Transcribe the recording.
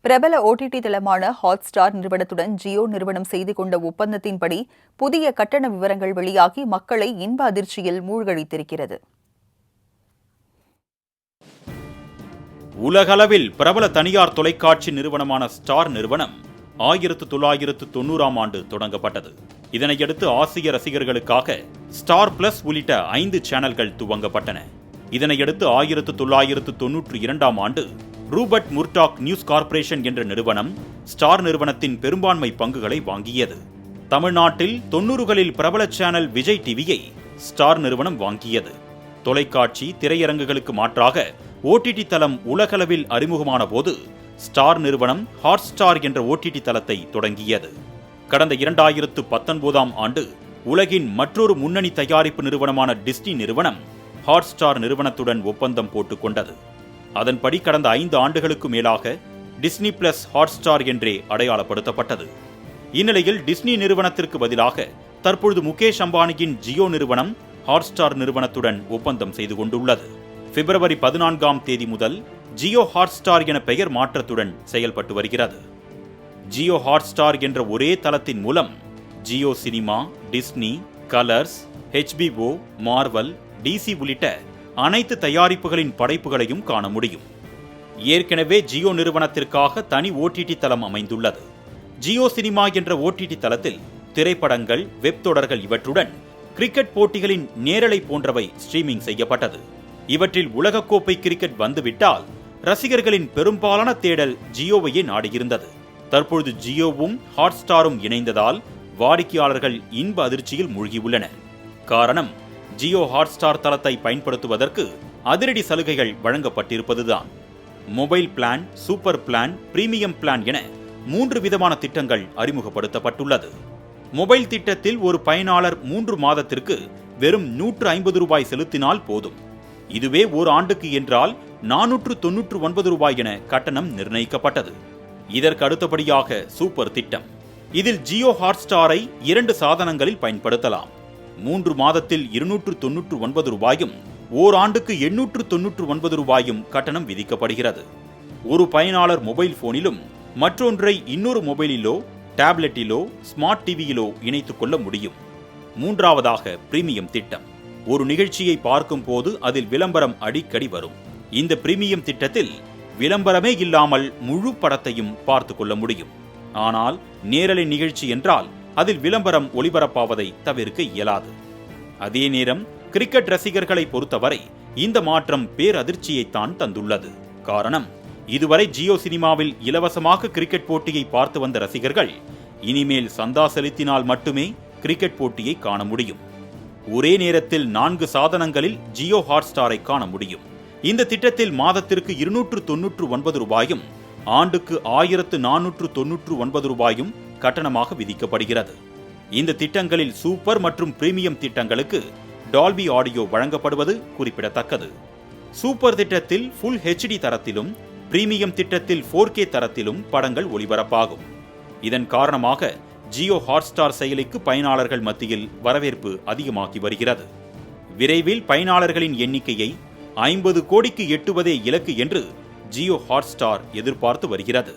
பிரபல OTT தளமான Hotstar நிறுவனத்துடன் ஜியோ நிறுவனம் செய்து கொண்ட ஒப்பந்தத்தின்படி புதிய கட்டண விவரங்கள் வெளியாகி மக்களை இன்ப அதிர்ச்சியில் மூழ்கடித்திருக்கிறது. உலகளவில் பிரபல தனியார் தொலைக்காட்சி நிறுவனமான ஸ்டார் நிறுவனம் 1990ஆம் ஆண்டு தொடங்கப்பட்டது. இதனையடுத்து ஆசிய ரசிகர்களுக்காக ஸ்டார் பிளஸ் உள்ளிட்ட 5 சேனல்கள் துவங்கப்பட்டன. இதனையடுத்து 1992ஆம் ஆண்டு ரூபர்ட் முர்டாக் நியூஸ் கார்ப்பரேஷன் என்ற நிறுவனம் ஸ்டார் நிறுவனத்தின் பெரும்பான்மை பங்குகளை வாங்கியது. தமிழ்நாட்டில் 90களில் பிரபல சேனல் விஜய் டிவியை ஸ்டார் நிறுவனம் வாங்கியது. தொலைக்காட்சி திரையரங்குகளுக்கு மாற்றாக ஓடிடி தளம் உலகளவில் அறிமுகமான போது ஸ்டார் நிறுவனம் ஹாட்ஸ்டார் என்ற ஓடிடி தளத்தை தொடங்கியது. கடந்த 2019ஆம் ஆண்டு உலகின் மற்றொரு முன்னணி தயாரிப்பு நிறுவனமான டிஸ்னி நிறுவனம் ஹாட்ஸ்டார் நிறுவனத்துடன் ஒப்பந்தம் போட்டுக் கொண்டது. அதன்படி கடந்த 5 ஆண்டுகளுக்கு மேலாக டிஸ்னி பிளஸ் ஹாட்ஸ்டார் என்றே அடையாளப்படுத்தப்பட்டது. இந்நிலையில் டிஸ்னி நிறுவனத்திற்கு பதிலாக தற்பொழுது முகேஷ் அம்பானியின் ஜியோ நிறுவனம் ஹாட்ஸ்டார் நிறுவனத்துடன் ஒப்பந்தம் செய்து கொண்டுள்ளது. பிப்ரவரி 14ஆம் தேதி முதல் ஜியோ ஹாட்ஸ்டார் என பெயர் மாற்றத்துடன் செயல்பட்டு வருகிறது. ஜியோ ஹாட்ஸ்டார் என்ற ஒரே தளத்தின் மூலம் Jio cinema, Disney, colours, HBO, Marvel, DC உள்ளிட்ட அனைத்து தயாரிப்புகளின் படைப்புகளையும் காண முடியும். ஏற்கனவே ஜியோ நிறுவனத்திற்காக தனி ஓடிடி தளம் அமைந்துள்ளது. ஜியோ சினிமா என்ற ஓடிடி தளத்தில் திரைப்படங்கள், வெப் தொடர்கள் இவற்றுடன் கிரிக்கெட் போட்டிகளின் நேரலை போன்றவை ஸ்ட்ரீமிங் செய்யப்பட்டது. இவற்றில் உலகக்கோப்பை கிரிக்கெட் வந்துவிட்டால் ரசிகர்களின் பெரும்பாலான தேடல் ஜியோவையே நாடியிருந்தது. தற்பொழுது ஜியோவும் ஹாட்ஸ்டாரும் இணைந்ததால் வாடிக்கையாளர்கள் இன்ப அதிர்ச்சியில் மூழ்கியுள்ளனர். காரணம், ஜியோ ஹாட்ஸ்டார் தளத்தை பயன்படுத்துவதற்கு அதிரடி சலுகைகள் வழங்கப்பட்டிருப்பதுதான். Mobile plan, super plan, premium plan என 3 விதமான திட்டங்கள் அறிமுகப்படுத்தப்பட்டுள்ளது. மொபைல் திட்டத்தில் ஒரு பயனாளர் 3 மாதத்திற்கு வெறும் ₹150 செலுத்தினால் போதும். இதுவே ஒரு ஆண்டுக்கு என்றால் ₹499 என கட்டணம் நிர்ணயிக்கப்பட்டது. இதற்கு அடுத்தபடியாக சூப்பர் திட்டம். இதில் ஜியோ ஹாட்ஸ்டாரை 2 சாதனங்களில் பயன்படுத்தலாம். 3 மாதத்தில் ₹299 ஓராண்டுக்கு ₹899 கட்டணம் விதிக்கப்படுகிறது. ஒரு பயனாளர் மொபைல் போனிலும் மற்றொன்றை இன்னொரு மொபைலிலோ, டேப்லெட்டிலோ, ஸ்மார்ட் டிவியிலோ இணைத்துக் கொள்ள முடியும். மூன்றாவதாக பிரீமியம் திட்டம். ஒரு நிகழ்ச்சியை பார்க்கும் போது அதில் விளம்பரம் அடிக்கடி வரும். இந்த பிரீமியம் திட்டத்தில் விளம்பரமே இல்லாமல் முழு படத்தையும் பார்த்து கொள்ள முடியும். ஆனால் நேரலை நிகழ்ச்சி என்றால் அதில் விளம்பரம் ஒளிபரப்பாவதை தவிர்க்க இயலாது. அதே நேரம் கிரிக்கெட் ரசிகர்களை பொறுத்தவரை இந்த மாற்றம் பேரதிர்ச்சியைத்தான் தந்துள்ளது. காரணம், இதுவரை ஜியோ சினிமாவில் இலவசமாக கிரிக்கெட் போட்டியை பார்த்து வந்த ரசிகர்கள் இனிமேல் சந்தா செலுத்தினால் மட்டுமே கிரிக்கெட் போட்டியை காண முடியும். ஒரே நேரத்தில் 4 சாதனங்களில் ஜியோ ஹாட்ஸ்டாரை காண முடியும். இந்த திட்டத்தில் மாதத்திற்கு ₹299 ஆண்டுக்கு ₹1499 கட்டணமாக விதிக்கப்படுகிறது. இந்த திட்டங்களில் சூப்பர் மற்றும் பிரீமியம் திட்டங்களுக்கு டால்பி ஆடியோ வழங்கப்படுவது குறிப்பிடத்தக்கது. சூப்பர் திட்டத்தில் ஃபுல் HD தரத்திலும், பிரீமியம் திட்டத்தில் 4K தரத்திலும் படங்கள் ஒளிபரப்பாகும். இதன் காரணமாக ஜியோ ஹாட்ஸ்டார் செயலிக்கு பயனாளர்கள் மத்தியில் வரவேற்பு அதிகமாகி வருகிறது. விரைவில் பயனாளர்களின் எண்ணிக்கையை 50 கோடிக்கு எட்டுவதே இலக்கு என்று ஜியோ ஹாட்ஸ்டார் எதிர்பார்த்து வருகிறது.